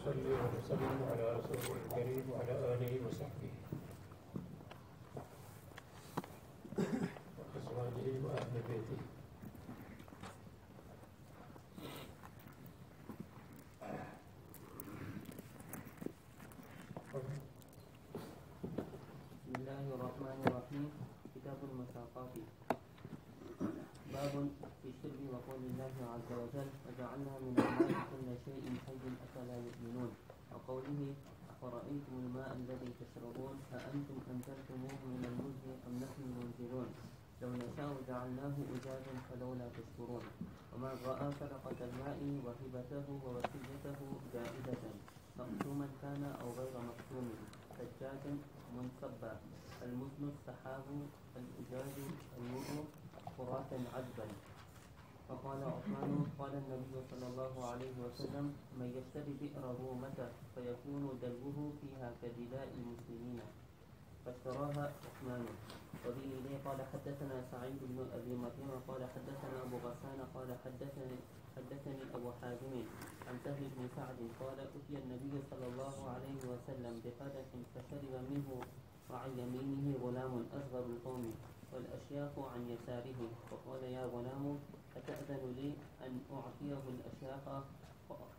ونصلي ونسلم على رسوله الكريم وعلى آله وصحبه وأزواجه وأهل بيته. بسم الله الرحمن الرحيم. كتاب المساقات. باب في الشرب وقول الله عز وجل وجعلنا من الماء كل شيء حي أفلا يؤمنون، وقوله أفرأيتم الماء الذي تشربون أأنتم أنزلتموه من المزن أم نحن المنزلون لو نشاء جعلناه أجاجا فلولا تشكرون. ومن رأى صدقة الماء وهبته ووصيته جائزة مقسوما كان أو غير مقسوم سجاجا منصبا المزن السحاب الأجاج المؤ فراتا عذبا. فقال عثمان قال النبي صلى الله عليه وسلم من يشتري بئر رومة فيكون دلوه فيها كدلاء المسلمين فاشتراها عثمان. وبه إليه قال حدثنا سعيد بن أبي مريم قال حدثنا أبو غسان قال حدثني أبو حازم عن سهل بن سعد قال أتي النبي صلى الله عليه وسلم بقدح فشرب منه وعن يمينه غلام أصغر القوم والأشياخ عن يساره، فقال يا غلام أتأذن لي أن أعطيه الأشياخ؟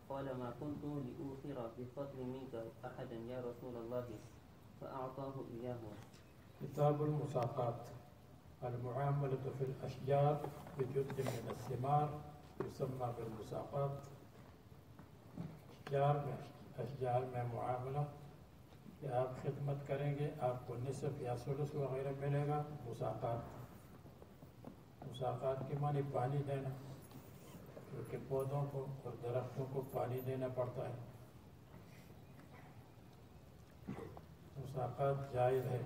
قال ما كنت لأوثر بفضل منك أحدا يا رسول الله، فأعطاه إياه. كتاب المساقات. المعاملة في الأشجار بجزء من الثمار يسمى بالمساقات. أشجار میں معاملہ کہ آپ خدمت کریں گے، آپ کو نصف یا ثلث وغیرہ ملے گا. مساقات کے معنی پانی دینا، کیونکہ پودوں کو اور درختوں کو پانی دینا پڑتا ہے. مساقات جائز ہے.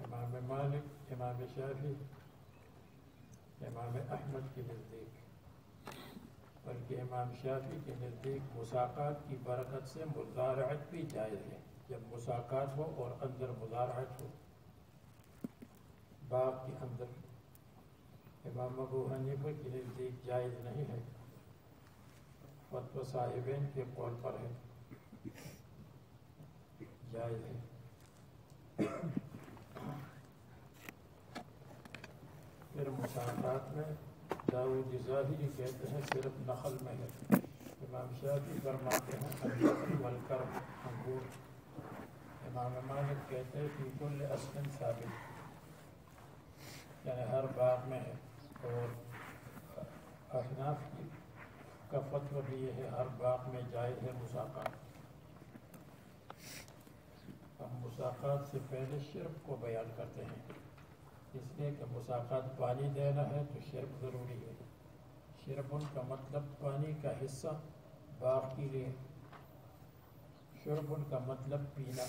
امام مالک، امام شافعی، امام احمد کے نزدیک، بلکہ امام شافعی کے نزدیک مساقات کی برکت سے مزارعت بھی جائز ہے. جب مساقات ہو اور اندر مزارعت ہو باغ کے اندر. امام ابو حنیفہ کے نزدیک جائز نہیں ہے، فتویٰ صاحبین کے قول پر ہے جائز ہے. پھر مساقات میں داؤد ظاہری کہتے ہیں صرف نخل میں ہے. امام شافعی فرماتے ہیں النخل والکرم انگور. امام مالک کہتے ہیں فی کل اصل ثابت، یعنی ہر باغ میں ہے. اور احناف کا فتویٰ بھی یہ ہے ہر باغ میں جائز ہے مساقات. ہم مساقات سے پہلے شرب کو بیان کرتے ہیں، اس لیے کہ مساقات پانی دینا ہے تو شرب ضروری ہے. شربن کا مطلب پانی کا حصہ باغ کے لیے، شربن کا مطلب پینا،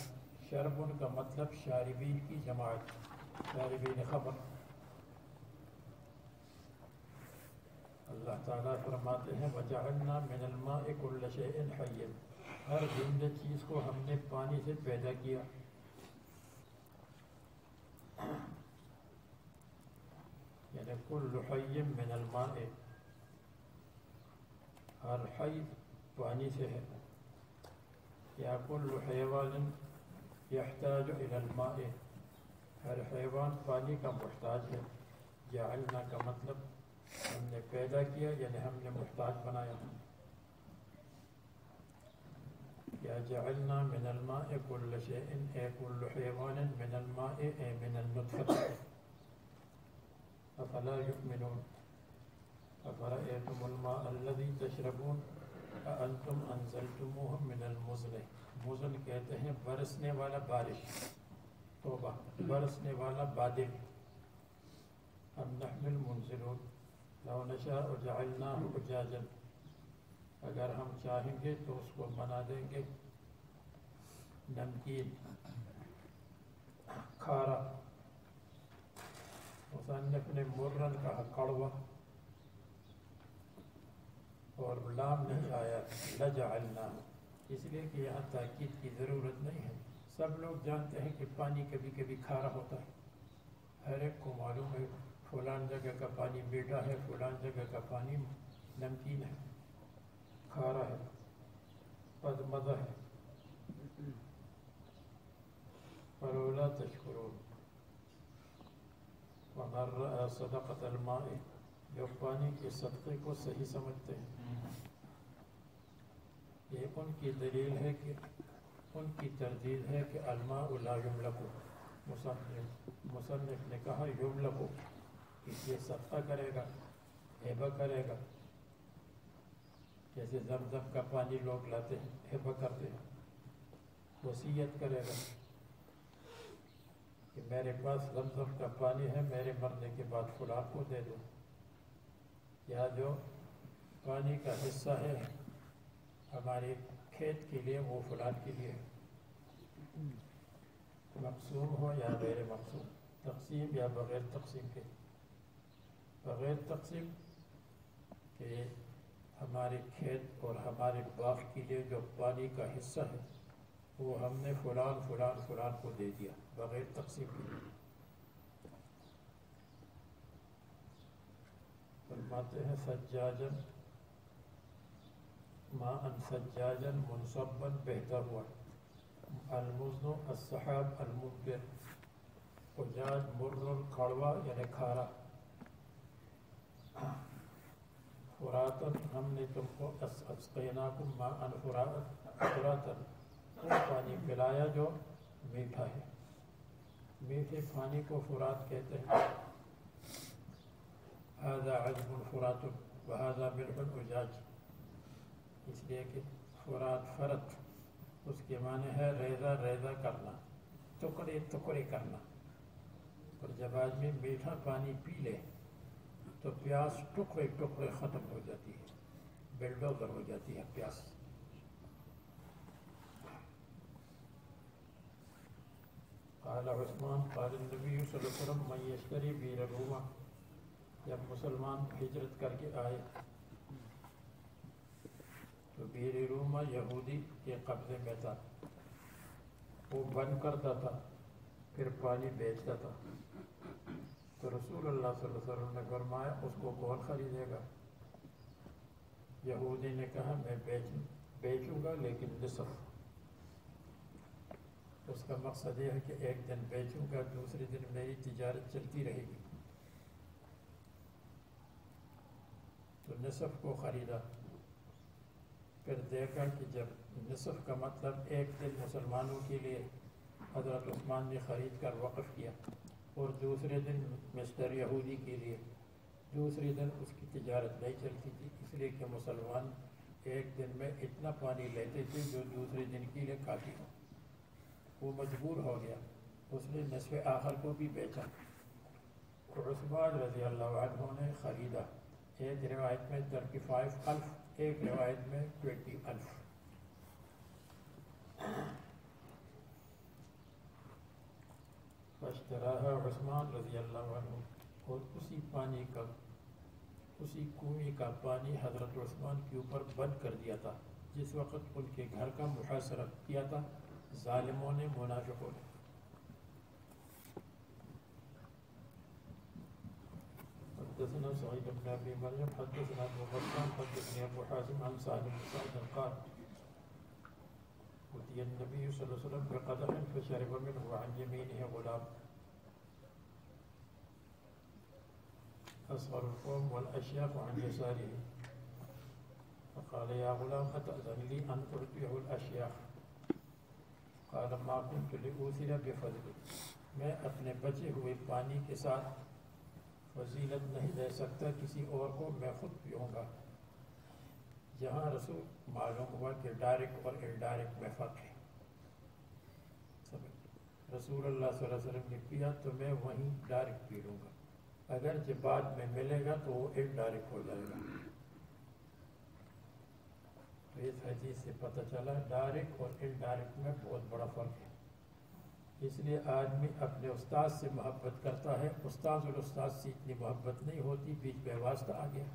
شربن کا مطلب شاربین کی جماعت، شاربین خمر. اللہ تعالیٰ فرماتے ہیں وَجَعَلْنَا مِنَ الْمَاءِ كُلَّ شَيْءٍ حَيٍّ، ہر زندہ چیز کو ہم نے پانی سے پیدا کیا. یعنی کل حی من الماء، ہر حی پانی سے ہے. یا کل حیوان یحتاج الی الماء، ہر حیوان پانی کا محتاج ہے. جعلنا کا مطلب ہم نے پیدا کیا، یعنی ہم نے محتاج بنایا. یا جعلنا من الماء کل شیء اے کل حیوان من الماء اے من النطفة. افلا یؤمنون افرأیتم الماء الذی تشربون اانتم انزلتموه من المزن. مزن کہتے ہیں برسنے والا بارش، توبہ برسنے والا بادل. ام نحن المنزلون لو نشاء جعلناه اجاجا، اگر ہم چاہیں گے تو اس کو بنا دیں گے نمکین کھارا. مصنف نے مرن کہا کڑوا، اور لام نہیں آیا لجعلنا، اس لیے کہ یہاں تاکید کی ضرورت نہیں ہے. سب لوگ جانتے ہیں کہ پانی کبھی کبھی کھارا ہوتا ہے، ہر ایک کو معلوم ہے فلان جگہ کا پانی میٹھا ہے، فلان جگہ کا پانی نمکین ہے، کھارا ہے. مدمدہ ہے، فلولا تشکرون، ومن رأى صدقة الماء، جو پانی کے صدقے کو صحیح سمجھتے ہیں، یہ ان کی دلیل ہے کہ ان کی تردید ہے کہ الماء لا یملک، مصنف نے کہا یملک، کہ یہ صدقہ کرے گا، ہبہ کرے گا، جیسے زمزم کا پانی لوگ لاتے ہیں ہبہ کرتے ہیں، وصیت کرے گا کہ میرے پاس زمزم کا پانی ہے، میرے مرنے کے بعد فلاں کو دے دو، یا جو پانی کا حصہ ہے ہمارے کھیت کے لیے وہ فلاں کے لیے مقسوم ہو یا غیر مقسوم، تقسیم یا بغیر تقسیم کے، بغیر تقسیم کہ ہمارے کھیت اور ہمارے باغ کے لیے جو پانی کا حصہ ہے وہ ہم نے فلان فلان فلان کو دے دیا، بغیر تقسیم کے۔ فرماتے ہیں سجاجن ماء سجاجن منصبا بہتا ہوا، المزن السحاب الممطر، اجاج مر کھڑوا یعنی کھارا، فراتن ہم نے تم کو اسقیناکم ماء فراتن، وہ پانی پلایا جو میٹھا ہے، میٹھے پانی کو فرات کہتے ہیں، ھذا عذب فرات وھذا ملح اجاج، اس لیے کہ فرات فرت اس کے معنی ہے ریزہ ریزہ کرنا، ٹکڑے ٹکڑے کرنا، اور جب آدمی میٹھا پانی پی لے تو پیاس ٹکڑے ٹکڑے ختم ہو جاتی ہے، بلڈوزر ہو جاتی ہے پیاس۔ قال عثمان قال النبی صلی اللہ علیہ وسلم من یشتری بیر روما، جب مسلمان ہجرت کر کے آئے تو بیر روما یہودی کے قبضے میں تھا، وہ بند کرتا تھا پھر پانی بیچتا تھا، تو رسول اللہ صلی اللہ علیہ وسلم نے فرمایا اس کو کون خریدے گا؟ یہودی نے کہا میں بیچوں گا لیکن نصف، اس کا مقصد یہ ہے کہ ایک دن بیچوں گا دوسرے دن میری تجارت چلتی رہے گی، تو نصف کو خریدا، پھر دیکھا کہ جب نصف کا مطلب ایک دن مسلمانوں کے لیے حضرت عثمان نے خرید کر وقف کیا، اور دوسرے دن مسٹر یہودی کے لیے، دوسرے دن اس کی تجارت نہیں چلتی تھی، اس لیے کہ مسلمان ایک دن میں اتنا پانی لیتے تھے جو دوسرے دن کے لیے کافی ہو، وہ مجبور ہو گیا، اس نے نصف آخر کو بھی بیچا، عثمان رضی اللہ عنہ نے خریدا، ایک روایت میں 35,000، ایک روایت میں 20,000۔ فاشتراها عثمان رضی اللہ عنہ، اور اسی پانی کا، اسی کنویں کا پانی حضرت عثمان کے اوپر بند کر دیا تھا جس وقت ان کے گھر کا محاصرہ کیا تھا ظالموں نے، منافقوں نے۔ حدثنا سعيد بن ابي مريم حدثنا ابو غسان حدثني ابو حازم عن سعد بن سعد قال أتي النبي صلى الله عليه وسلم بقدح فشرب منه وعن يمينه غلام أصغر القوم والأشياخ عن يساره، فقال يا غلام أتأذن لي أن أرضعه الأشياخ؟ قال ما كنت لأوثر بفضل، میں اپنے بچے ہوئے پانی کے ساتھ فضیلت نہیں دے سکتا کسی اور کو، میں خود پیوں گا۔ جہاں رسول معلوم ہوا کہ ڈائریکٹ اور انڈائریکٹ میں فرق ہے، رسول اللہ صلی اللہ علیہ وسلم نے پیا تو میں وہیں ڈائریکٹ پی لوں گا، اگر جب بعد میں ملے گا تو وہ انڈائریکٹ ہو جائے گا۔ تو اس حدیث سے پتہ چلا ڈائریکٹ اور انڈائریکٹ میں بہت بڑا فرق ہے، اس لیے آدمی اپنے استاد سے محبت کرتا ہے، استاد اور استاد سے اتنی محبت نہیں ہوتی، بیچ میں واسطہ آ گیا۔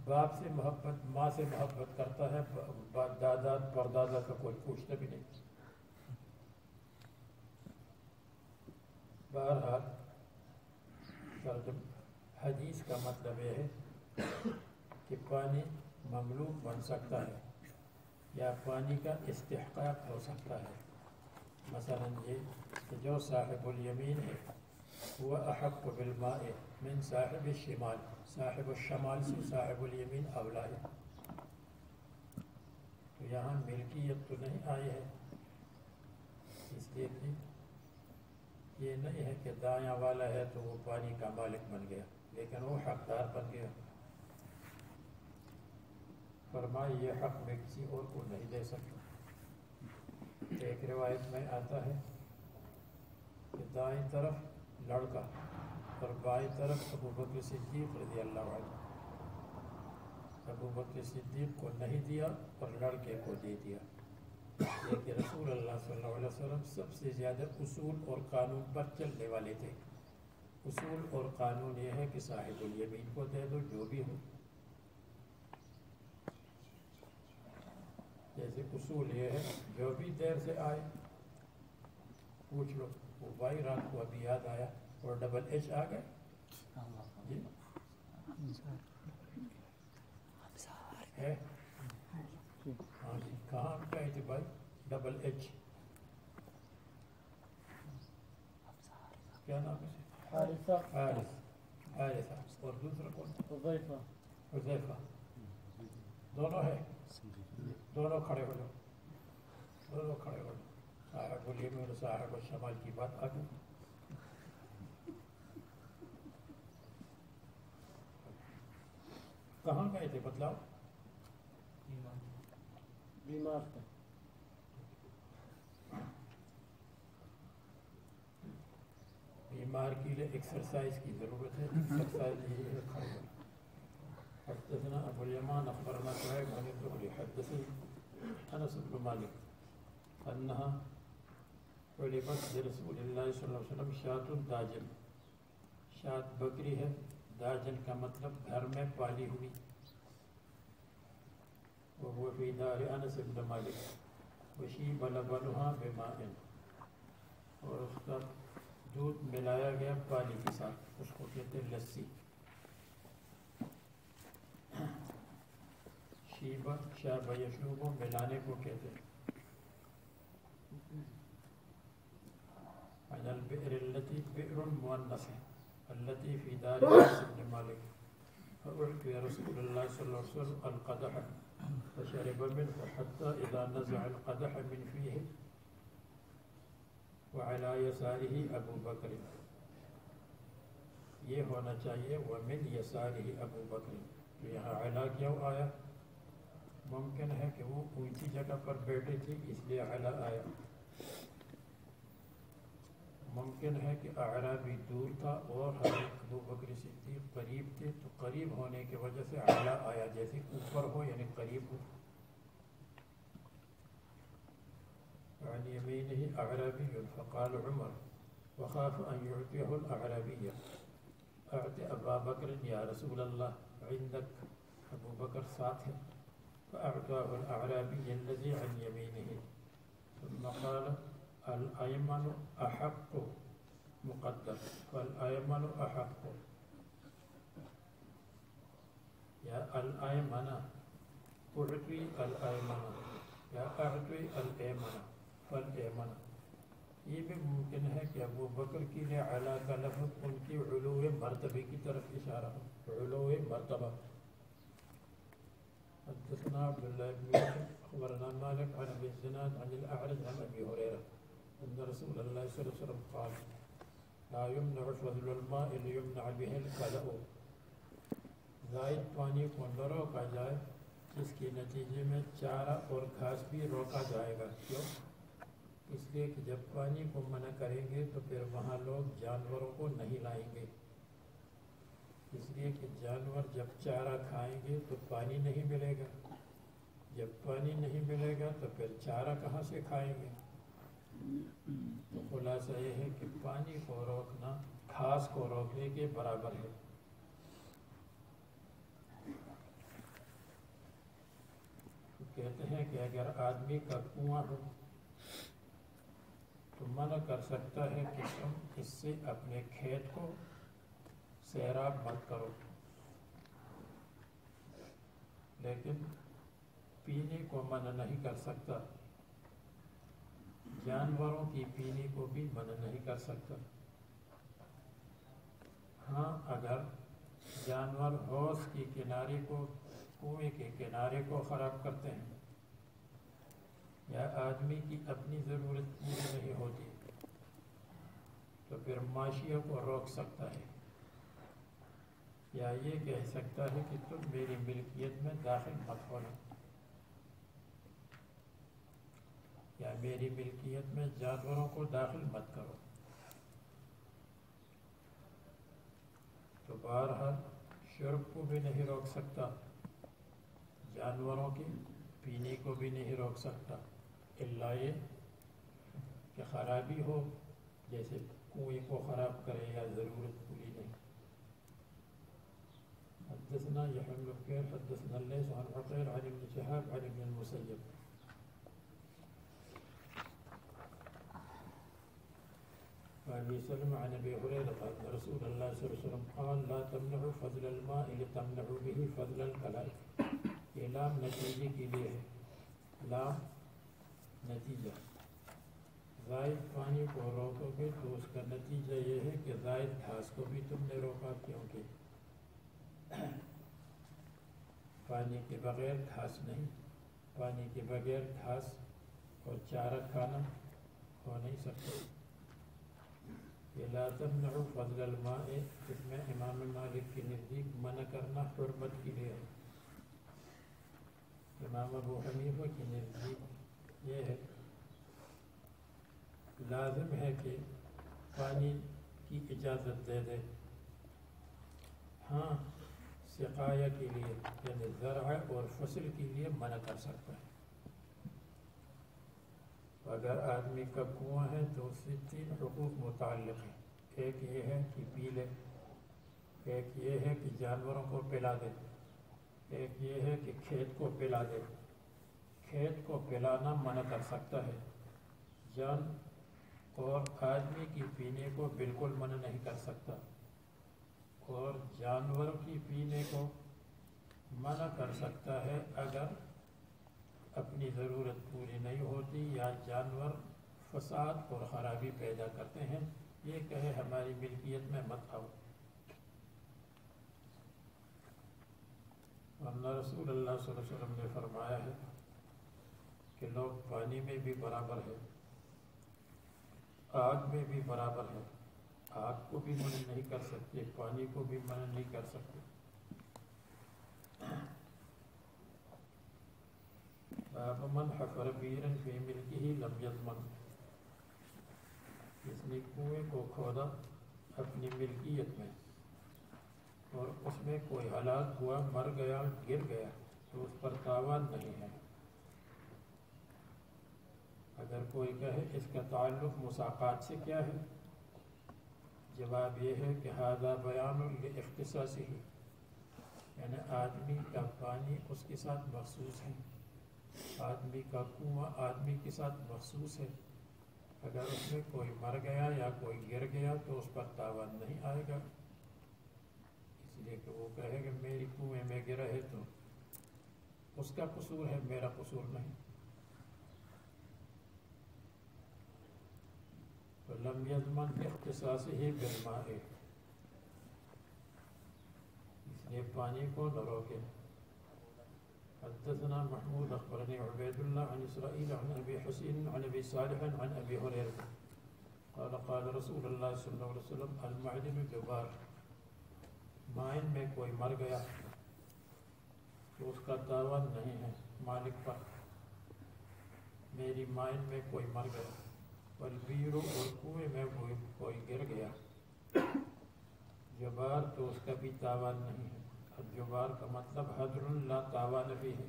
باپ سے محبت، ماں سے محبت کرتا ہے، دادا پردادا کا کوئی پوچھتا بھی نہیں۔ بہرحال حدیث کا مطلب یہ ہے کہ پانی مملوک بن سکتا ہے، یا پانی کا استحقاق ہو سکتا ہے. مثلا یہ کہ جو صاحب الیمین ہے وہ احق بالماء من صاحب الشمال، صاحب الشمال سے صاحب الیمین اولا ہے. تو یہاں ملکیت تو نہیں آئی ہے، اس لیے کہ یہ نہیں ہے کہ دایاں والا ہے تو وہ پانی کا مالک بن گیا، لیکن وہ حقدار بن گیا. فرمائے یہ حق میں کسی اور کو نہیں دے سکتا. ایک روایت میں آتا ہے کہ دائیں طرف لڑکا اور بائیں طرف ابو بکر صدیق رضی اللہ عنہ. ابو بکر صدیق کو نہیں دیا اور لڑکے کو دے دیا. لیکن رسول اللہ صلی اللہ علیہ وسلم سب سے زیادہ اصول اور قانون پر چلنے والے تھے. اصول اور قانون یہ ہے کہ صاحب الیمین کو دے دو جو بھی ہو. جیسے اصول یہ ہے جو بھی دیر سے آئے پوچھ لو. وہ بھائی رات کو ابھی یاد آیا اور ڈبل ایچ آ گئے جی ہے ہاں جی کہاں گئے تھے بھائی ڈبل ایچ کیا نام ہے حارثہ اور دوسرا کون حذیفہ دونوں ہے. دونوں کھڑے ہو جاؤ صاحب الیمین اور صاحب الشمال کی بات آ گئی. کہاں گئے تھے بتلاؤ؟ بیمار تھا. بیمار کے لیے ایکسرسائز کی ضرورت ہے. ایکسرسائز یہ ہے کھڑے ہو. حدثنا ابو الیمان اخبرنا شعیب عن الزهري حدثني انس بن مالك انها علبت لرسول اللہ صلی اللہ علیہ وسلم شاة داجن. شاة بکری ہے، داجن کا مطلب گھر میں پالی ہوئی. وهو في دار انس بن مالک وشیب لبنها بماء، اور اس کا دودھ ملایا گیا پانی کے ساتھ، اس کو کہتے ہیں لسی. شیبہ شاب یشوب ملانے کو کہتے ہیں. عن البئر التي بئر مؤنث التي في دار انس بن مالك فأعطي رسول الله صلى الله عليه وسلم القدح فشرب منه حتى إذا نزع القدح من فيه وعلى يساره أبو بكر. یہ ہونا چاہیے ومن يساره أبو بكر. تو یہاں علا کیوں آیا؟ ممکن ہے کہ وہ اونچی جگہ پر بیٹھے تھے اس لیے علا آیا. ممکن ہے کہ اعرابی دور تھا اور حضرت ابو بکر صدیق قریب تھے تو قریب ہونے کی وجہ سے علا آیا، جیسے اوپر ہو یعنی قریب ہو. عن يمينه أعرابي فقال عمر وخاف أن يعطيه الأعرابي أعط أبا بكر يا رسول الله عندك أبو بكر ساتھ ہے. فأعطاه الأعرابي الذي عن يمينه ثم قال الأيمن أحق مقدر فالأيمن أحق. يا الأيمن أعطي الأيمن یا أعطي الأيمن فالأيمن. یہ بھی ممکن ہے کہ ابو بکر کے لیے علا کا لفظ ان کی علو مرتبے کی طرف اشارہ ہو، علو مرتبہ. حدثنا عبد الله بن يوسف اخبرنا مالك عن ابي الزناد عن الاعرج عن ابي هريره ان رسول الله صلى الله عليه وسلم قال لا يمنع فضل الماء ليمنع به القلق. زائد پانی کو نہ روکا جائے جس کے نتیجے میں چارہ اور گھاس بھی روکا جائے گا. کیوں؟ اس لیے کہ جب پانی کو منع کریں گے تو پھر وہاں لوگ جانوروں کو نہیں لائیں گے. اس لیے کہ جانور جب چارہ کھائیں گے تو پانی نہیں ملے گا، جب پانی نہیں ملے گا تو پھر چارہ کہاں سے کھائیں گے. تو خلاصہ یہ ہے کہ پانی کو روکنا گھاس کو روکنے کے برابر ہے. تو کہتے ہیں کہ اگر آدمی کا کنواں ہو تو منع کر سکتا ہے کہ تم اس سے اپنے کھیت کو سیراب مت کرو، لیکن پینے کو منع نہیں کر سکتا، جانوروں کی پینے کو بھی منع نہیں کر سکتا۔ ہاں اگر جانور حوض کے کنارے کو، کنویں کے کنارے کو خراب کرتے ہیں، یا آدمی کی اپنی ضرورت پوری نہیں ہوتی، تو پھر ماشیوں کو روک سکتا ہے، یا یہ کہہ سکتا ہے کہ تم میری ملکیت میں داخل مت ہونا، یا میری ملکیت میں جانوروں کو داخل مت کرو۔ تو بہرحال شرب کو بھی نہیں روک سکتا، جانوروں کے پینے کو بھی نہیں روک سکتا، الا یہ کہ خرابی ہو، جیسے کنویں کو خراب کرے یا ضرورت پوری نہیں۔ حدثنا يحيى بن بكير حدثنا الليث عن عقيل عن ابن شهاب عن ابن المسيب وابي سلمة عن ابي هريرة ان رسول الله صلى الله عليه وسلم قال لا تمنعوا فضل الماء لتمنعوا به فضل الكلائف۔ یہ لام نتیجے کے لیے ہے، لام نتیجہ، زائد پانی کو روکو گے تو اس کا نتیجہ یہ ہے کہ زائد گھاس کو بھی تم نے روکا، کیونکہ پانی کے بغیر گھاس نہیں، پانی کے بغیر گھاس اور چارہ کھانا ہو نہیں سکتا۔ یہ لا تمنعوا فضل الماء، اس میں امام مالک کے نزدیک منع کرنا حرمت کے لیے ہے، امام ابو حنیفہ کے نزدیک یہ ہے لازم ہے کہ پانی کی اجازت دے دے، ہاں سقایا کے لیے یعنی زرع اور فصل کے لیے منع کر سکتا ہے۔ اگر آدمی کا کنواں ہے تو اس سے 3 حقوق متعلق ہیں، ایک یہ ہے کہ پی لے، ایک یہ ہے کہ جانوروں کو پلا دے، ایک یہ ہے کہ کھیت کو پلا دے۔ کھیت کو پلانا منع کر سکتا ہے، جان اور آدمی کی پینے کو بالکل منع نہیں کر سکتا، اور جانور کی پینے کو منع کر سکتا ہے اگر اپنی ضرورت پوری نہیں ہوتی یا جانور فساد اور خرابی پیدا کرتے ہیں، یہ کہے ہماری ملکیت میں مت آؤ۔ ورنہ رسول اللہ صلی اللہ علیہ وسلم نے فرمایا ہے کہ لوگ پانی میں بھی برابر ہے، آگ میں بھی برابر ہے، آگ کو بھی منع نہیں کر سکتے، پانی کو بھی منع نہیں کر سکتے۔ باب من حفر بیرا فی ملکہ لم یضمن، جس نے کنویں کو کھودا اپنی ملکیت میں اور اس میں کوئی ہلاک ہوا، مر گیا، گر گیا، تو اس پر تاوان نہیں ہے۔ اگر کوئی کہے اس کا تعلق مساقات سے کیا ہے، جواب یہ ہے کہ ھذا بیان لاختصاصہ، یعنی آدمی کا پانی اس کے ساتھ مخصوص ہے، آدمی کا کنواں آدمی کے ساتھ مخصوص ہے، اگر اس میں کوئی مر گیا یا کوئی گر گیا تو اس پر تاوان نہیں آئے گا، اس لیے کہ وہ کہے کہ میری کنویں میں گرا ہے تو اس کا قصور ہے، میرا قصور نہیں۔ لم یضمن لاختصاصہ بالماء، اس لیے پانی کو نہ روکے۔ حدثنا محمود اخبرني عبيد الله عن اسرائيل عن ابي حسين عن ابي صالح عن ابي هريره قال قال رسول الله صلى الله عليه وسلم المعدن جبار، مائن میں کوئی مر گیا تو اس کا تاوان نہیں ہے مالک پر، میری مائن میں کوئی مر گیا، والبیر، اور کنویں میں کوئی گر گیا، جبار، تو اس کا بھی تاوان نہیں ہے۔ الجبار کا مطلب حضر لا تاوان فیہ،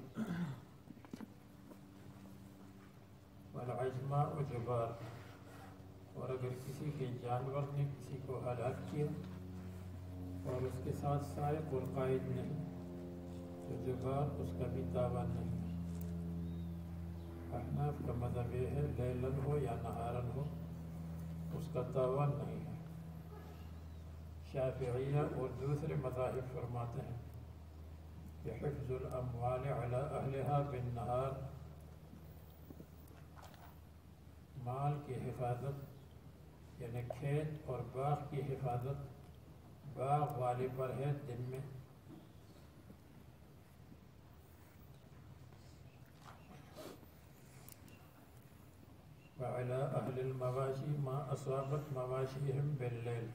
والعجماء جبار، اور اگر کسی کے جانور نے کسی کو ہلاک کیا اور اس کے ساتھ سائق اور قائد نہیں تو جبار، اس کا بھی تاوان نہیں ہے۔ احناف کا مذہب یہ ہے لیلن ہو یا نہارن ہو اس کا تاوان نہیں ہے۔ شافعیہ اور دوسرے مذاہب فرماتے ہیں کہ کہ حفظ الاموال علی اہلہا بالنہار، مال کی حفاظت یعنی کھیت اور باغ کی حفاظت باغ والے پر ہے دن میں، وعلی اہل المواشی ما اصابت مواشیہم باللیل،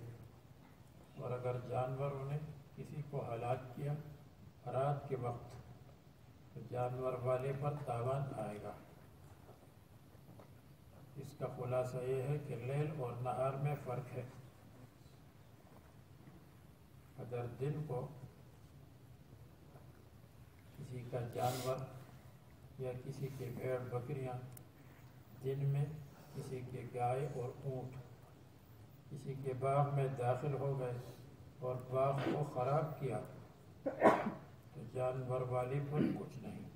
اور اگر جانوروں نے کسی کو ہلاک کیا رات کے وقت تو جانور والے پر تاوان آئے گا۔ اس کا خلاصہ یہ ہے کہ لیل اور نہار میں فرق ہے۔ اگر دن کو کسی کا جانور یا کسی کے بھیڑ بکریاں دن میں کسی کے گائے اور اونٹ کسی کے باغ میں داخل ہو گئے اور باغ کو خراب کیا تو جانور والے پر کچھ نہیں،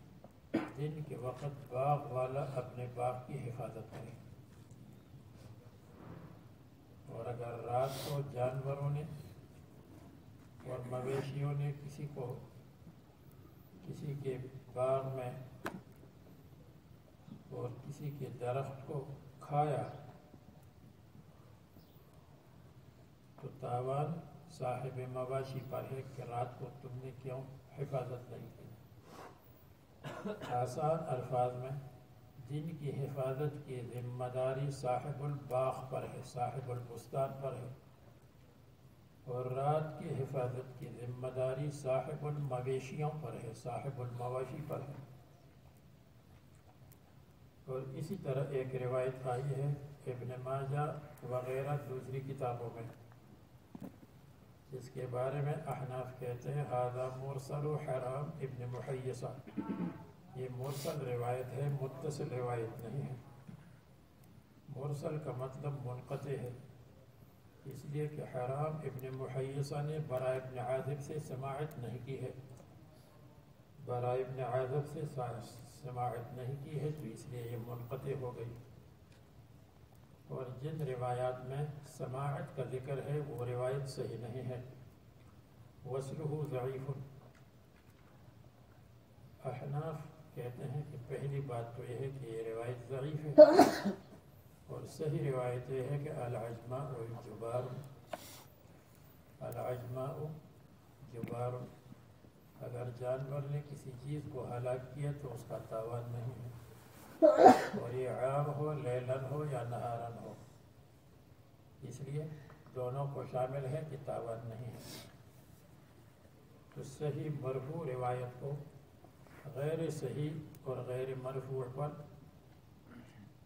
دن کے وقت باغ والا اپنے باغ کی حفاظت کرے، اور اگر رات کو جانوروں نے اور مویشیوں نے کسی کے باغ میں اور کسی کے درخت کو کھایا تو تاوان صاحب مواشی پر ہے کہ رات کو تم نے کیوں حفاظت نہیں کی۔ آسان الفاظ میں دن کی حفاظت کی ذمہ داری صاحب الباغ پر ہے، صاحب البستان پر ہے، اور رات کی حفاظت کی ذمہ داری صاحب المویشیوں پر ہے، صاحب المواشی پر ہے۔ اور اسی طرح ایک روایت آئی ہے ابن ماجہ وغیرہ دوسری کتابوں میں، جس کے بارے میں احناف کہتے ہیں ھذا مرسل حرام ابن محیصہ، یہ مرسل روایت ہے، متصل روایت نہیں ہے۔ مرسل کا مطلب منقطع ہے، اس لیے کہ حرام ابن محیصہ نے براء ابن عازب سے سماعت نہیں کی ہے، براء ابن عازب سے سماعت نہیں کی ہے تو اس لیے یہ منقطع ہو گئی۔ اور جن روایات میں سماعت کا ذکر ہے وہ روایت صحیح نہیں ہے، وصلہ ضعیف۔ احناف کہتے ہیں کہ پہلی بات تو یہ ہے کہ یہ روایت ضعیف ہے، اور صحیح روایت یہ ہے کہ العجماء جبار، العجماء جبار، اگر جانور نے کسی چیز کو ہلاک کیا تو اس کا تاوان نہیں ہے، اور یہ عام ہو لیلن ہو یا نہارن ہو، اس لیے دونوں کو شامل ہے کہ تاوان نہیں ہے۔ تو صحیح مرفوع روایت کو غیر صحیح اور غیر مرفوع پر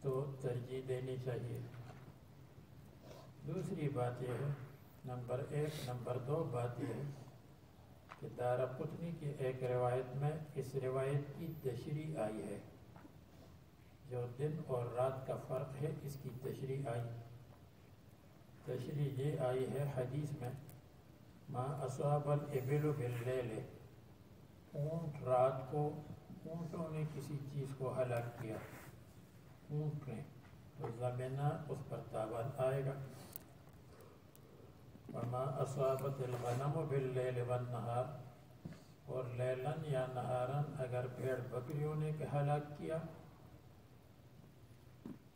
تو ترجیح دینی چاہیے۔ دوسری بات یہ ہے، نمبر 1، نمبر 2 بات یہ ہے کہ دارقطنی کی ایک روایت میں اس روایت کی تشریح آئی ہے، جو دن اور رات کا فرق ہے اس کی تشریح آئی۔ تشریح یہ آئی ہے حدیث میں ما اصاب الابل باللیل، اونٹ رات کو، اونٹوں نے کسی چیز کو ہلاک کیا، اونٹ نے، تو زمینہ اس پر تاوان آئے گا۔ وما اصابت الغنم باللیل والنہار، اور لیلن یا نہارن اگر بھیڑ بکریوں نے ہلاک کیا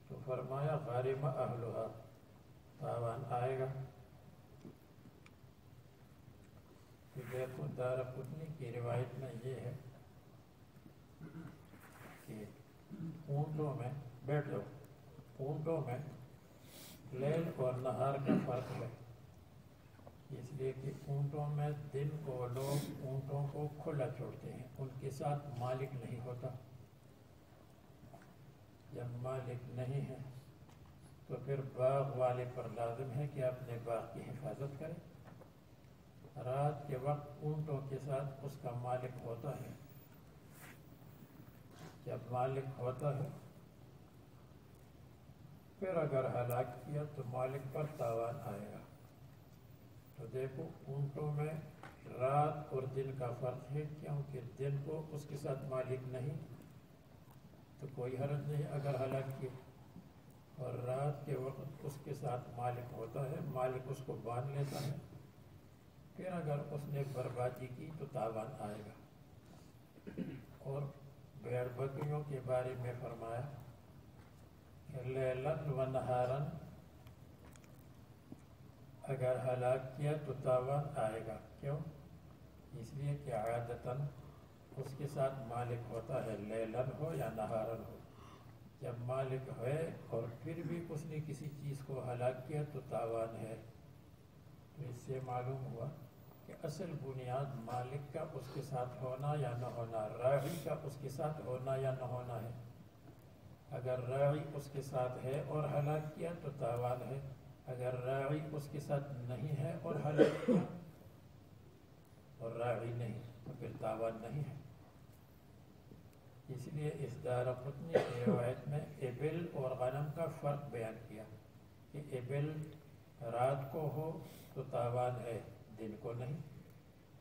تو فرمایا غارم اہلھا، تاوان آئے گا۔ دیکھو دارقطنی کی روایت میں یہ ہے کہ اونٹوں میں بیٹھو، اونٹوں میں لیل اور نہار کا فرق ہے، اس لیے کہ اونٹوں میں دن کو لوگ اونٹوں کو کھلا چھوڑتے ہیں، ان کے ساتھ مالک نہیں ہوتا، جب مالک نہیں ہے تو پھر باغ والے پر لازم ہے کہ اپنے باغ کی حفاظت کرے۔ رات کے وقت اونٹوں کے ساتھ اس کا مالک ہوتا ہے، جب مالک ہوتا ہے پھر اگر ہلاک کیا تو مالک پر تاوان آئے گا۔ تو دیکھو اونٹوں میں رات اور دن کا فرق ہے، کیونکہ دن کو اس کے ساتھ مالک نہیں تو کوئی حرج نہیں اگر ہلاک کیا، اور رات کے وقت اس کے ساتھ مالک ہوتا ہے، مالک اس کو باندھ لیتا ہے، پھر اگر اس نے بربادی کی تو تاوان آئے گا۔ بکریوں کے بارے میں فرمایا کہ لیلن و نہارن، اگر ہلاک کیا تو تاوان آئے گا. کیوں؟ اس لیے کہ عادتاً اس کے ساتھ مالک ہوتا ہے، لیلن ہو یا نہارن ہو. جب مالک ہے اور پھر بھی اس نے کسی چیز کو ہلاک کیا تو تاوان ہے. تو اس سے معلوم ہوا کہ اصل بنیاد مالک کا اس کے ساتھ ہونا یا نہ ہونا، راعی کا اس کے ساتھ ہونا یا نہ ہونا ہے. اگر راعی اس کے ساتھ ہے اور ہلاک کیا تو تاوان ہے. اگر راعی اس کے ساتھ نہیں ہے اور ہلاک کیا اور راعی نہیں تو پھر تاوان نہیں ہے. اس لیے اس دارقطنی کی روایت میں ابل اور غنم کا فرق بیان کیا کہ ابل رات کو ہو تو تاوان ہے، دن کو نہیں،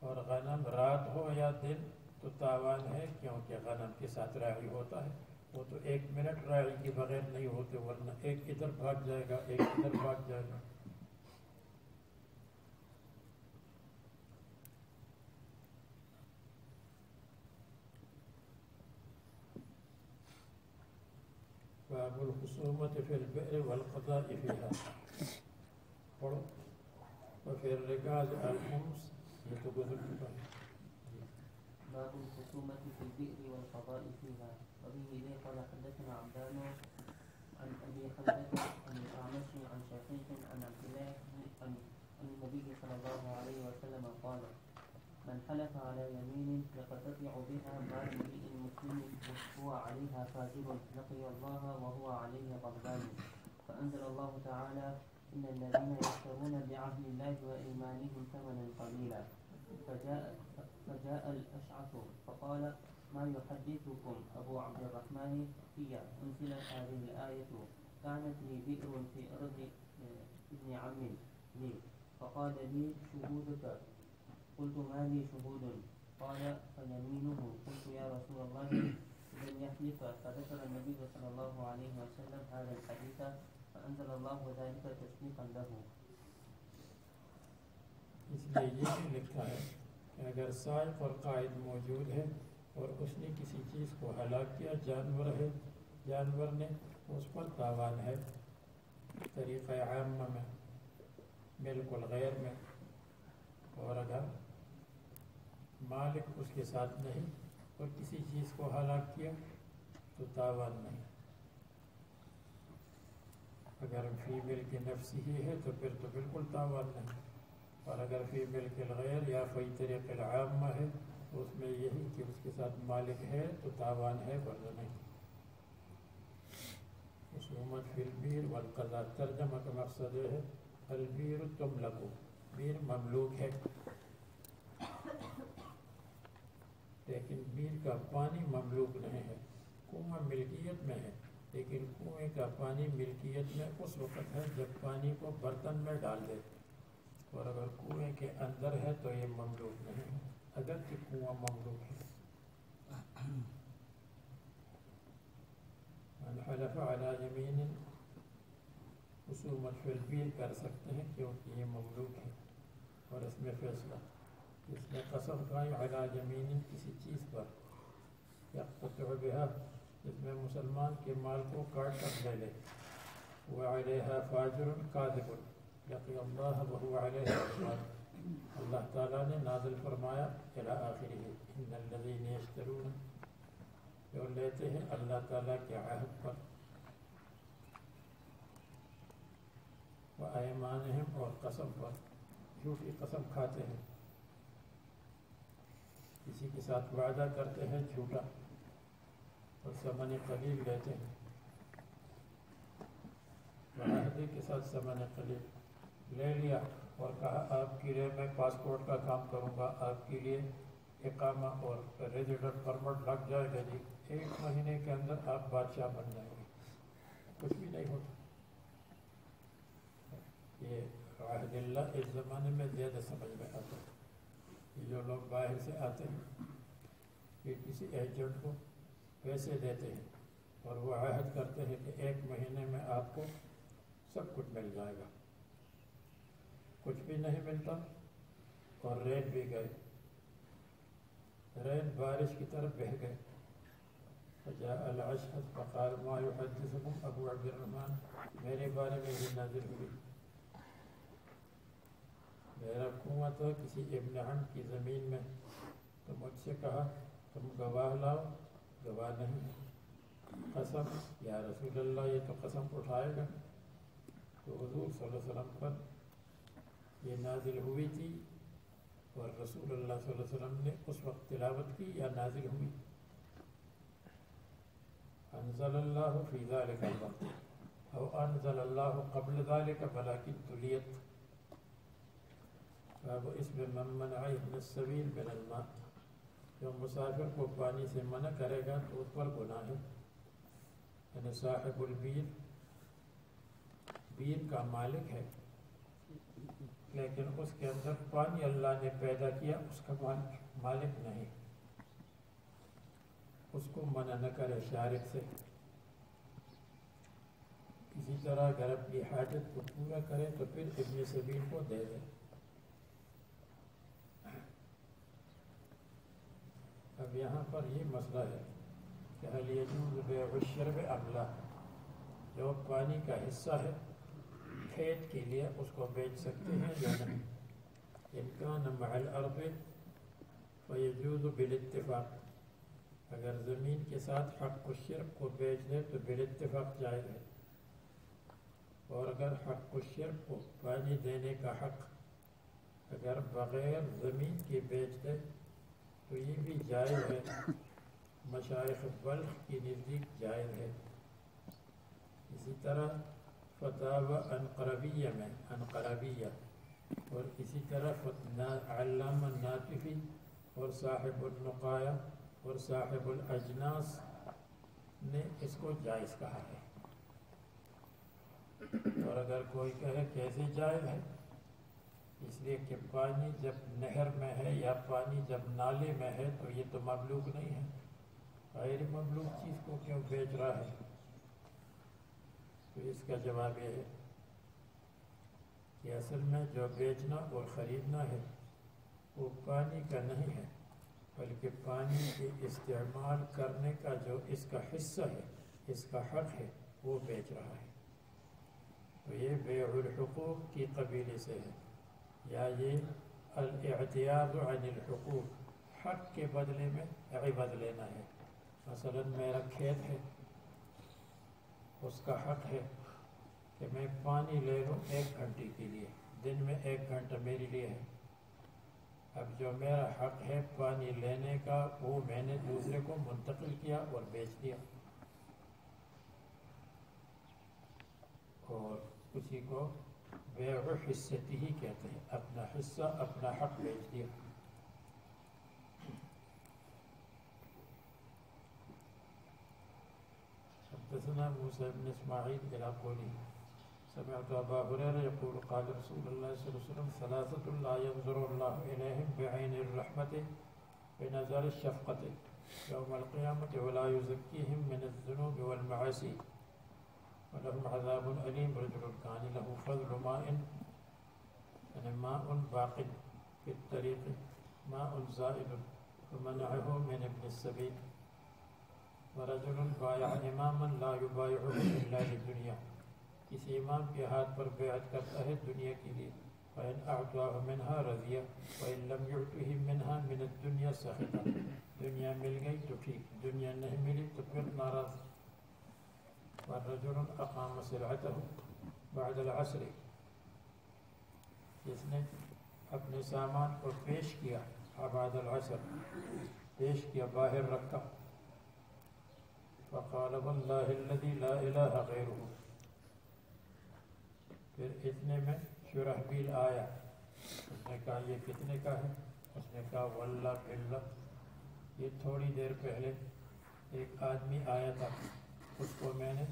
اور غنم رات ہو یا دن تو تاوان ہے، کیونکہ غنم کے ساتھ راعی ہوتا ہے. وہ تو 1 منٹ راعی کے بغیر نہیں ہوتے، ورنہ ایک ادھر بھاگ جائے گا، ایک ادھر بھاگ جائے گا. باب الخصومة في البئر والقضاء فيها. پڑھو. وفي الرقاز الخمس، یہ تو گزر چکا ہے. باب الخصومة في البئر والقضاء فيها. وبه إليه قال حدثنا عبدان عن أبي خلدة عن الأعمش عن شقيق عن عبد الله عن النبي صلى الله عليه وسلم قال: من حلف على يمين يقتطع بها مال امرئ مسلم وهو عليها فاجر لقي الله وهو عليه غضبان. فأنزل الله تعالى: إن الذين يشترون بعهد الله وإيمانهم ثمنا قليلا. فجاء الأشعث فقال: ما يحدثكم أبو عبد الرحمن هي أنزلت هذه الآية كانت لي بئر في أرض ابن عم لي فقال لي شهودك. قلت ما لي شهود؟ قال فيمينه. قلت يا رسول الله لن يحلف. فذكر النبي صلى الله عليه وسلم هذا الحديث فأنزل الله ذلك تصديقا له. اس لیے یہ بھی لکھا ہے کہ اگر سائق اور قائد موجود ہے اور اس نے کسی چیز کو ہلاک کیا، جانور ہے، جانور نے، اس پر تاوان ہے. طریقہ عامہ میں، ملک الغیر میں. اور اگر مالک اس کے ساتھ نہیں اور کسی چیز کو ہلاک کیا تو تاوان نہیں. اگر فی ملک نفسی ہی ہے تو پھر تو بالکل تاوان نہیں. اور اگر فی ملک الغیر یا فی طریق العامہ ہے تو اس میں یہی کہ اس کے ساتھ مالک ہے تو تاوان ہے، ورنہ نہیں. خصومت فی البیر والقضاء، ترجمہ کا مقصد ہے البیر تملک، بیر مملوک ہے لیکن بیر کا پانی مملوک نہیں ہے. کنواں ملکیت میں ہے لیکن کنویں کا پانی ملکیت میں اس وقت ہے جب پانی کو برتن میں ڈال دے، اور اگر کنویں کے اندر ہے تو یہ مملوک نہیں ہے، اگرچہ کنواں مملوک ہے. من حلف علی یمین، خصومت فی البیر کر سکتے ہیں کیونکہ یہ مملوک ہے. اور اس میں فیصلہ، اس میں قسم کھائی علی یمین کسی چیز پر، یقتطع بها، جس میں مسلمان کے مال کو کاٹ کر لے لے. وعلیہا فاجر کاذب لقی اللہ وهو علیہ غضبان، اللہ تعالیٰ نے نازل فرمایا الی آخرہ، ان الذین یشترون، جو لیتے ہیں اللہ تعالیٰ کے عہد پر، وایمانہم، اور قسم پر، جھوٹی قسم کھاتے ہیں، کسی کے ساتھ وعدہ کرتے ہیں جھوٹا اور ثمن قلیل لیتے ہیں. معاہدے کے ساتھ ثمن قلیل لے لیا اور کہا آپ کے لیے میں پاسپورٹ کا کام کروں گا، آپ کے لیے اقامہ اور ریزیڈنٹ پرمٹ لگ جائے گا جی، 1 مہینے کے اندر آپ بادشاہ بن جائیں گے. کچھ بھی نہیں ہوتا. یہ عہد اللہ اس زمانے میں زیادہ سمجھ میں آتا ہے. یہ جو لوگ باہر سے آتے ہیں یہ کسی ایجنٹ کو پیسے دیتے ہیں اور وہ عہد کرتے ہیں کہ 1 مہینے میں آپ کو سب کچھ مل جائے گا. کچھ بھی نہیں ملتا اور ریت بھی گئے، ریت بارش کی طرف بہہ گئے فجاء الاشعث فقال ما يحدثكم ابو عبد الرحمن، میرے بارے میں یہ نازل ہوئی، میرا کنواں تھا کسی ابن عم کی زمین میں، تو مجھ سے کہا تم گواہ لاؤ، گواہ نہیں، قسم یا رسول اللہ یہ تو قسم اٹھائے گا۔ تو حضور صلی اللہ علیہ وسلم پر یہ نازل ہوئی تھی، اور رسول اللہ صلی اللہ علیہ وسلم نے اس وقت تلاوت کی یا نازل ہوئی؟ انزل اللہ فی ذلک الوقت او انزل اللہ قبل ذلک ولکن تلیت۔ باب اسم من منع ابن السبیل من الماء، جو مسافر کو پانی سے منع کرے گا تو اس پر گناہ ہے۔ یعنی صاحب البیر، بیر کا مالک ہے لیکن اس کے اندر پانی اللہ نے پیدا کیا، اس کا مالک نہیں، اس کو منع نہ کرے شارب سے۔ اسی طرح اگر اپنی حاجت کو پورا کرے تو پھر ابن سبیل کو دے دے۔ اب یہاں پر یہ مسئلہ ہے کہ هل يجوز بيع الشرب ام لا، جو پانی کا حصہ ہے کھیت کے لیے اس کو بیچ سکتے ہیں یا نہیں؟ ان كان مع الارض فيجوز بالاتفاق، اگر زمین کے ساتھ حق الشرب کو بیچ دے تو بالاتفاق جائز ہے، اور اگر حق الشرب کو پانی دینے کا حق اگر بغیر زمین کے بیچ دے تو یہ بھی جائز ہے، مشائخ بلخ کی نزدیک جائز ہے۔ اسی طرح فتاوی انقربیہ میں انقربیہ، اور اسی طرح علامہ ناطفی اور صاحب النقایہ اور صاحب الاجناس نے اس کو جائز کہا ہے۔ اور اگر کوئی کہے کیسے جائز ہے، اس لیے کہ پانی جب نہر میں ہے یا پانی جب نالے میں ہے تو یہ تو مبلوغ نہیں ہے، غیر مبلوغ چیز کو کیوں بیچ رہا ہے؟ تو اس کا جواب یہ ہے کہ اصل میں جو بیچنا اور خریدنا ہے وہ پانی کا نہیں ہے، بلکہ پانی کے استعمال کرنے کا جو اس کا حصہ ہے، اس کا حق ہے، وہ بیچ رہا ہے۔ تو یہ بیع الحقوق کی قبیلے سے ہے، یا یہ الاعتیاد عن الحقوق، حق کے بدلے میں عوض لینا ہے۔ مثلا میرا کھیت ہے، اس کا حق ہے کہ میں پانی لے لوں 1 گھنٹے کے لیے، دن میں 1 گھنٹہ میرے لیے ہے۔ اب جو میرا حق ہے پانی لینے کا وہ میں نے دوسرے کو منتقل کیا اور بیچ دیا، اور اسی کو بیع حصتی ہی کہتے ہیں، اپنا حصہ اپنا حق بیچ دیا۔ حدثنا موسى بن اسماعيل العقولي سمعت ابا هريره يقول قال رسول الله صلى الله عليه وسلم 3 لا ينظر الله اليهم بعين الرحمه بنظر الشفقه يوم القيامه ولا يزكيهم من الذنوب والمعاصي ولهم عذاب أليم رجل كان له فضل ماء، يعني ماء باق في الطريق ماء زائد فمنعه من ابن السبيل، ورجل بايع اماما لا يبايعه الا للدنيا، کسی امام کے ہاتھ پر بیعت کرتا ہے دنیا کے لیے، فإن أعطاه منها رضي وإن لم يعطه منها من الدنيا سخط، دنیا مل گئی تو ٹھیک، دنیا نہیں ملی تو پھر ناراض۔ ورجل أقام سلعته بعد العصر، جس نے اپنے سامان کو پیش کیا بعد العصر، پیش کیا باہر رکھا، فقال والله الذي لا إله غيره، پھر اتنے میں شرحبیل آیا، اس نے کہا یہ کتنے کا ہے؟ اس نے کہا واللہ باللہ، یہ تھوڑی دیر پہلے ایک آدمی آیا تھا، اس کو میں نے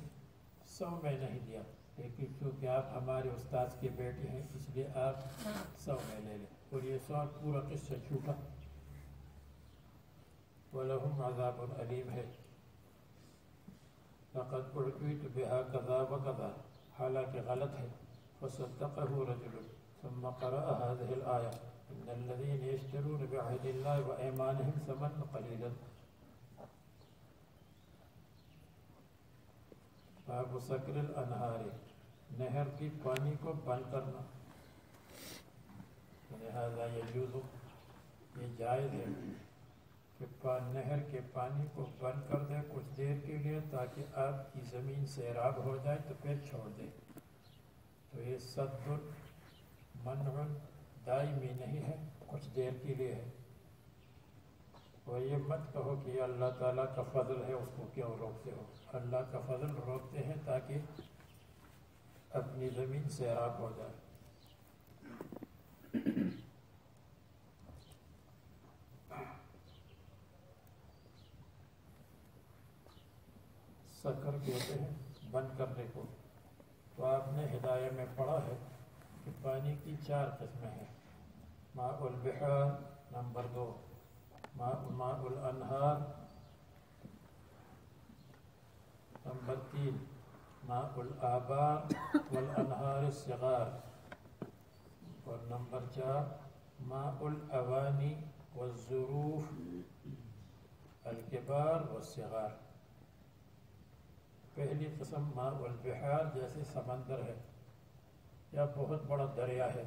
100 میں نہیں دیا، لیکن چونکہ آپ ہمارے استاذ کے بیٹے ہیں اس لیے آپ 100 میں لے لیں، اور یہ 100 پورا قصہ چھوٹا۔ وَلَهُمْ عَذَابٌ أَلِيمٌ ہے، لَقَدْ أُعْطِيتُ بِهَا كَذَا وَكَذَا، حالانکہ غلط ہے، فَصَدَّقَهُ رَجُلٌ ثُمَّ قَرَأَ هَذِهِ الْآيَةَ إِنَّ الَّذِينَ يَشْتَرُونَ بِعَهْدِ اللَّهِ وَأَيْمَانِهِمْ ثَمَنًا قَلِيلًا، باب سکر الانہار، نہر کی پانی کو بند کرنا. لہذا یجوز، یہ جائز ہے کہ نہر کے پانی کو بند کر دے کچھ دیر کے لیے تاکہ آپ کی زمین سیراب ہو جائے تو پھر چھوڑ دے. تو یہ صد منع دائمی نہیں ہے، کچھ دیر کے لیے ہے. اور یہ مت کہو کہ یہ اللہ تعالیٰ کا فضل ہے، اس کو کیوں روکتے ہو. اللہ کا فضل روکتے ہیں تاکہ اپنی زمین سیراب ہو جائے. سکر کہتے ہیں بند کرنے کو. تو آپ نے ہدایہ میں پڑھا ہے کہ پانی کی 4 قسمیں ہیں. ماء البحار نمبر 2، ماء الانہار نمبر 3، ماء الآبار والانہار الصغار، اور نمبر 4 ماء الاوانی والظروف الکبار والصغار. پہلی قسم ماء البحار، جیسے سمندر ہے یا بہت بڑا دریا ہے،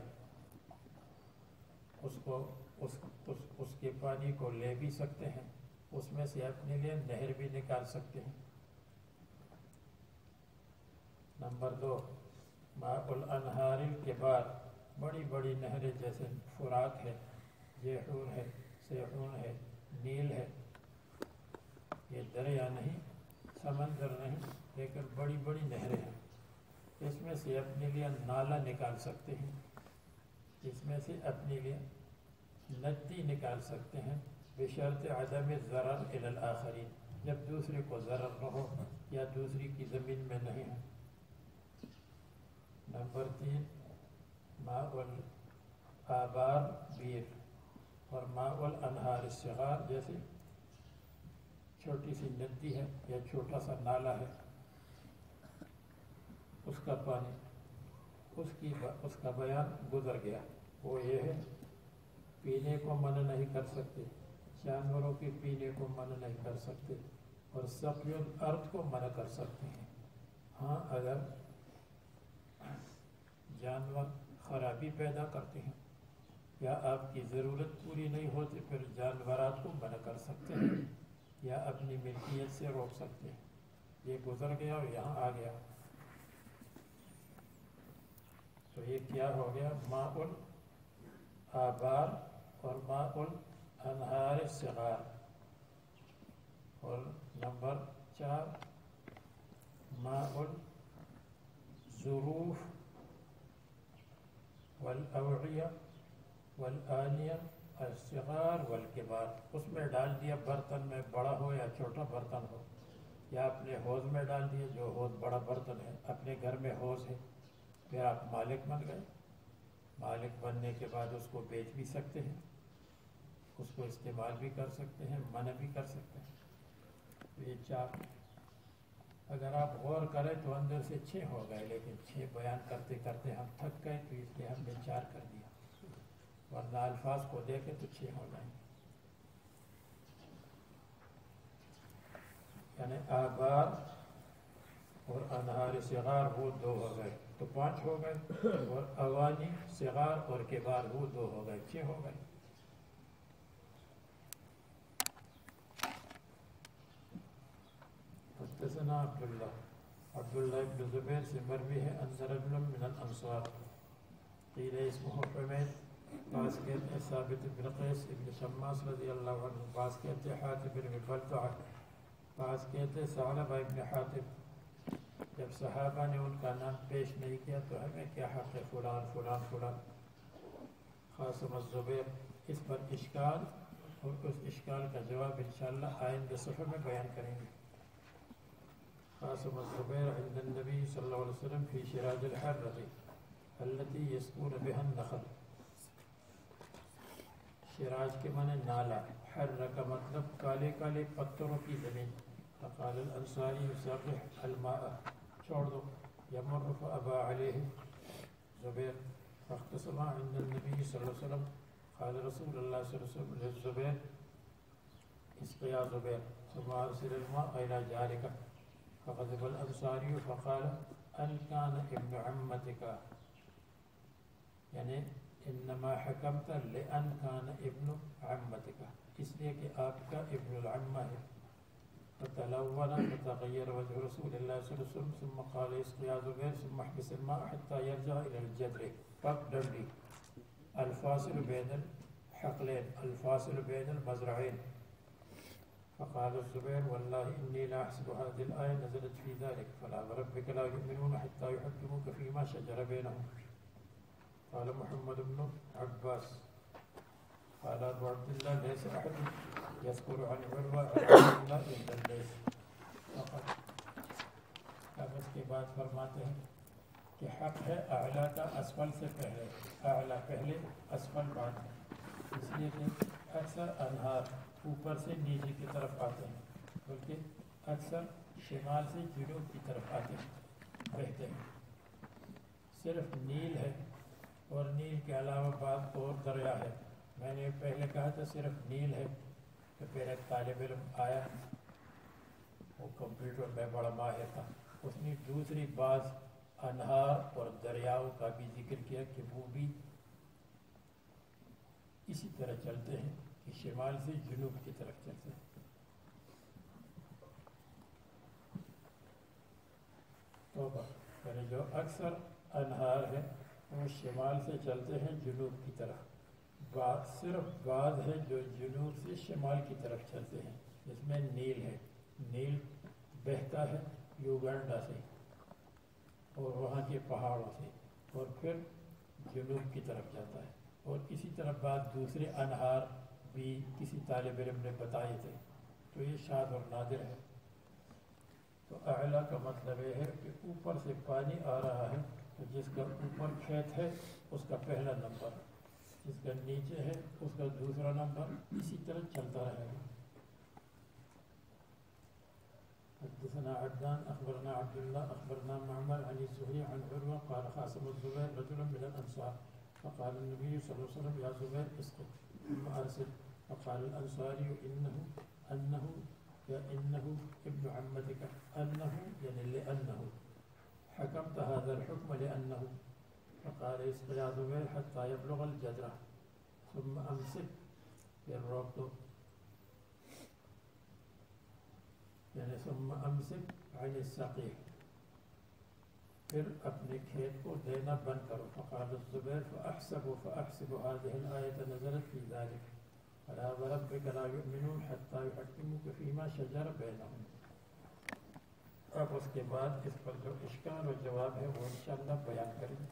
اس کے پانی کو لے بھی سکتے ہیں، اس میں سے اپنے لیے نہر بھی نکال سکتے ہیں. نمبر 2 ماء الانہار الکبار، بڑی بڑی نہریں جیسے فرات ہے، جیحون ہے، سیحون ہے، نیل ہے. یہ دریا نہیں، سمندر نہیں، لیکن بڑی بڑی نہریں ہیں. اس میں سے اپنے لیے نالا نکال سکتے ہیں، اس میں سے اپنے لیے ندی نکال سکتے ہیں، بشرط عدم ضرر الی الآخرین، جب دوسرے کو ضرر نہ ہو یا دوسری کی زمین میں نہیں ہے. نمبر 3 ماء الآبار بیر، اور ماء الانہار الصغار، جیسے چھوٹی سی ندی ہے یا چھوٹا سا نالا ہے، اس کا پانی، اس کا بیان گزر گیا. وہ یہ ہے پینے کو منع نہیں کر سکتے، جانوروں کے پینے کو منع نہیں کر سکتے، اور سقی الارض کو منع کر سکتے ہیں. ہاں اگر جانور خرابی پیدا کرتے ہیں یا آپ کی ضرورت پوری نہیں ہوتی، پھر جانورات کو منع کر سکتے ہیں یا اپنی ملکیت سے روک سکتے ہیں. یہ گزر گیا اور یہاں آ گیا، تو یہ کیا ہو گیا؟ ماء الآبار اور ماء الانہار الصغار. اور نمبر 4 ماء الظروف والاوعیہ والآنیہ الصغار والکبار. اس میں ڈال دیا برتن میں، بڑا ہو یا چھوٹا برتن ہو، یا اپنے حوض میں ڈال دیا، جو حوض بڑا برتن ہے، اپنے گھر میں حوض ہے، پھر آپ مالک بن گئے. مالک بننے کے بعد اس کو بیچ بھی سکتے ہیں، اس کو استعمال بھی کر سکتے ہیں، منع بھی کر سکتے ہیں. یہ 4، اگر آپ غور کریں تو اندر سے 6 ہو گئے، لیکن 6 بیان کرتے کرتے ہم تھک گئے، تو اس لیے ہم نے 4 کر دیا، ورنہ الفاظ کو دیکھیں تو 6 ہو جائیں گے. یعنی آبار اور انہار صغار وہ 2 ہو گئے، تو 5 ہو گئے، اور اوانی صغار اور کبار وہ 2 ہو گئے، 6 ہو گئے. حدثنا عبداللہ ابن زبیر سے مروی ہے ان رجل من الانصار قیل اسمہ حمید، بعض کہتے ہیں ثابت بن قیس ابن شماس رضی اللہ عنہ، بعض کہتے ہیں حاتم بن بلتعہ، بعض کہتے ہیں ثعلبہ ابن حاتم. جب صحابہ نے ان کا نام پیش نہیں کیا تو ہمیں کیا حق ہے، فلان فلان فلان. قاسم الزبیر، اس پر اشکال اور اس اشکال کا جواب انشاءاللہ آئندہ صفحے میں بیان کریں گے. قاسم الزبیر عند النبی صلی اللہ علیہ وسلم فی شراج الحرة التي يسقون بها النخل. شراج کے معنی نالا، حرہ کا مطلب کالے کالے پتھروں کی زمین. فقال الانصاری سرح الماء، چھوڑ دو. یمر فابا علیہ زبیر فاختصم عند النبی صلی اللہ علیہ وسلم. قال رسول اللہ صلی اللہ علیہ وسلم للزبیر اسقیا زبیر ثم ارسل الماء الى جارک. فغضب الأنصاري فقال أن كان ابن عمتك، یعنی انما حکمت لأن كان ابن عمتك، اس لیے کہ آپ کا ابن العمہ ہے. فتلون فتغير وجه رسول الله صلى الله عليه وسلم ثم قال اسقي يا زبير ثم احبس الماء حتى يرجع إلى الجدر. پک ڈنڈی الفاصل بین الحقلین، الفاصل بین المزرعین. فقال الزبير والله إني لا أحسب هذه الآية نزلت في ذلك فلا وربك لا يؤمنون حتى يحكموك فيما شجر بينهم. قال محمد بن عباس قال أبو عبد الله ليس أحد يذكر عن عروة إلا الليث فقط. اب اس کے بعد فرماتے ہیں کہ حق ہے اعلیٰ کا اسفل سے پہلے، اعلیٰ پہلے اسفل بعد میں، اس لیے کہ اکثر انہار اوپر سے نیچے کی طرف آتے ہیں، بلکہ اکثر شمال سے جنوب کی طرف آتے ہیں، بہتے ہیں. صرف نیل ہے اور نیل کے علاوہ بعض اور دریا ہے. میں نے پہلے کہا تھا صرف نیل ہے، تو پھر ایک طالب علم آیا، وہ کمپیوٹر میں بڑا ماہر تھا، اس نے دوسری بعض انہار اور دریاؤں کا بھی ذکر کیا کہ وہ بھی اسی طرح چلتے ہیں کہ شمال سے جنوب کی طرف چلتے ہیں. توبہ یعنی جو اکثر انہار ہیں وہ شمال سے چلتے ہیں جنوب کی طرف، صرف بعض ہے جو جنوب سے شمال کی طرف چلتے ہیں، جس میں نیل ہے. نیل بہتا ہے یوگنڈا سے اور وہاں کے پہاڑوں سے اور پھر جنوب کی طرف جاتا ہے. اور اسی طرح بعض دوسرے انہار بھی کسی طالب علم نے بتائے تھے، تو یہ شاذ اور نادر ہے. تو اعلیٰ کا مطلب یہ ہے کہ اوپر سے پانی آ رہا ہے، تو جس کا اوپر کھیت ہے اس کا پہلا نمبر، جس کا نیچے ہے اس کا دوسرا نمبر، اسی طرح چلتا رہے گا. حدثنا عبدان اخبرنا عبد الله اخبرنا معمر عن الزهري عن عروة قال خاصم الزبير رجلا من الانصار فقال النبي صلى الله عليه وسلم يا زبير اسقط ثم ارسل. فقال الانصاري انه ابن عمتك، انه يعني لانه حكمت هذا الحكم لانه. فقال اسقي يا زبير حتى يبلغ الجدرة ثم امسك بالربط، یعنی ثم امسک عن السقی، پھر اپنے کھیت کو دینا بند کرو. فقال الزبیر فأحسب هذه الآية نزلت في ذلك فلا وربك لا يؤمنون حتى يحكموك فيما شجر بينهم. اب اس کے بعد اس پر جو اشکال و جواب ہے وہ انشاءاللہ بیان کریں گے.